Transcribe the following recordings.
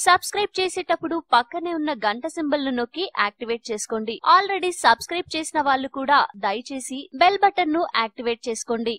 Subscribe చేసేటప్పుడు పక్కనే ఉన్న గంట సింబల్ ను నొక్కి యాక్టివేట్ చేసుకోండి. ఆల్రెడీ సబ్స్క్రైబ్ చేసిన వాళ్ళు కూడా దయచేసి బెల్ బటన్ ను యాక్టివేట్ చేసుకోండి.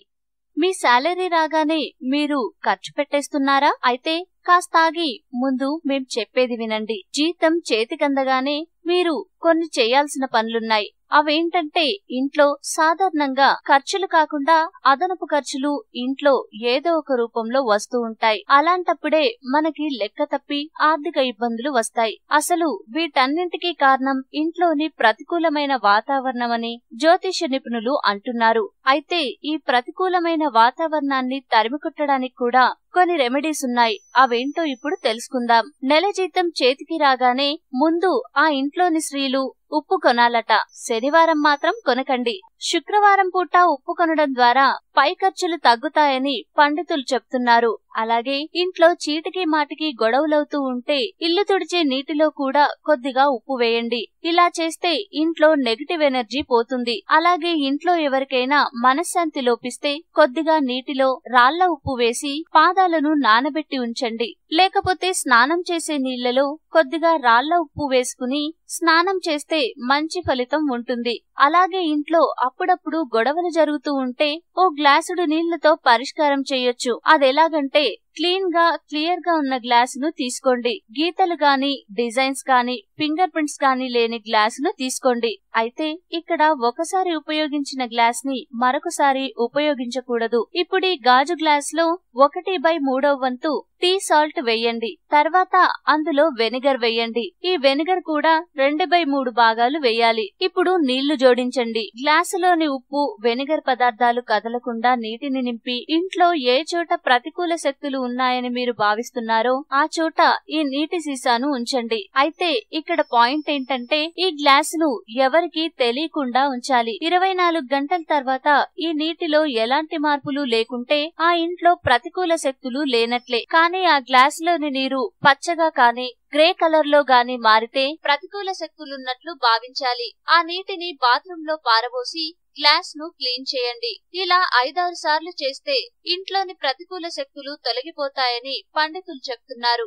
మీ సాలరీ రాగానే మీరు ఖర్చు పెట్టేస్తున్నారా? అయితే కాస్త ఆగి ముందు మేం చెప్పేది వినండి. జీతం చేతికందగానే మీరు కొన్ని చేయాల్సిన పనులున్నాయి. అవేంటంటే ఇంట్లో సాధారణంగా ఖర్చులు కాకుండా అదనపు ఖర్చులు ఇంట్లో ఏదో ఒక రూపంలో వస్తూ ఉంటాయి. అలాంటప్పుడే మనకి లెక్క తప్పి ఆర్థిక ఇబ్బందులు వస్తాయి. అసలు వీటన్నింటికీ కారణం ఇంట్లోని ప్రతికూలమైన వాతావరణమని జ్యోతిష నిపుణులు అంటున్నారు. అయితే ఈ ప్రతికూలమైన వాతావరణాన్ని తరిమికొట్టడానికి కూడా కొన్ని రెమెడీస్ ఉన్నాయి. అవేంటో ఇప్పుడు తెలుసుకుందాం. నెల జీతం చేతికి రాగానే ముందు ఆ ఇంట్లోని స్త్రీలు ఉప్పు కొనాలట. శనివారం మాత్రం కొనకండి. శుక్రవారం పూట ఉప్పు కొనడం ద్వారా పై ఖర్చులు తగ్గుతాయని పండితులు చెప్తున్నారు. అలాగే ఇంట్లో చీటికి మాటికి గొడవలవుతూ ఉంటే ఇల్లు తుడిచే నీటిలో కూడా కొద్దిగా ఉప్పు వేయండి. ఇలా చేస్తే ఇంట్లో నెగటివ్ ఎనర్జీ పోతుంది. అలాగే ఇంట్లో ఎవరికైనా మనశ్శాంతి లోపిస్తే కొద్దిగా నీటిలో రాళ్ల ఉప్పు వేసి పాదాలను నానబెట్టి ఉంచండి. లేకపోతే స్నానం చేసే నీళ్లలో కొద్దిగా రాళ్ల ఉప్పు వేసుకుని స్నానం చేస్తే మంచి ఫలితం ఉంటుంది. అలాగే ఇంట్లో అప్పుడప్పుడు గొడవలు జరుగుతూ ఉంటే ఓ గ్లాసుడు నీళ్లతో పరిష్కారం చేయొచ్చు. అదెలాగంటే క్లియర్ గా ఉన్న గ్లాసును తీసుకోండి. గీతలు గాని డిజైన్స్ గాని ఫింగర్ ప్రింట్స్ గాని లేని గ్లాసును తీసుకోండి. అయితే ఇక్కడ ఒకసారి ఉపయోగించిన గ్లాస్ ని మరొకసారి ఉపయోగించకూడదు. ఇప్పుడు ఈ గాజు గ్లాస్ లో 1/3 వంతు టీ సాల్ట్ వేయండి. తర్వాత అందులో వెనిగర్ వేయండి. ఈ వెనిగర్ కూడా 2/3 భాగాలు వేయాలి. ఇప్పుడు నీళ్లు జోడించండి. గ్లాసులోని ఉప్పు వెనిగర్ పదార్థాలు కదలకుండా నీటిని నింపి ఇంట్లో ఏ చోట ప్రతికూల శక్తులు ఉన్నాయని మీరు భావిస్తున్నారో ఆ చోట ఈ నీటి సీసాను ఉంచండి. అయితే ఇక్కడ పాయింట్ ఏంటంటే ఈ గ్లాసును ఎవరికీ తెలియకుండా ఉంచాలి. 24 గంటల తర్వాత ఈ నీటిలో ఎలాంటి మార్పులు లేకుంటే ఆ ఇంట్లో ప్రతికూల శక్తులు లేనట్లే. కానీ ఆ గ్లాసులోని నీరు పచ్చగా కానీ గ్రే కలర్ లో గాని మారితే ప్రతికూల శక్తులున్నట్లు భావించాలి. ఆ నీటిని బాత్రూమ్ లో పారబోసి గ్లాస్ ను క్లీన్ చేయండి. ఇలా 5-6 సార్లు చేస్తే ఇంట్లోని ప్రతికూల శక్తులు తొలగిపోతాయని పండితులు చెప్తున్నారు.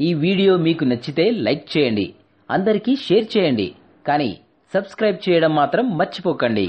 ఈ వీడియో మీకు నచ్చితే లైక్ చేయండి, అందరికీ షేర్ చేయండి, కానీ సబ్స్క్రైబ్ చేయడం మాత్రం మర్చిపోకండి.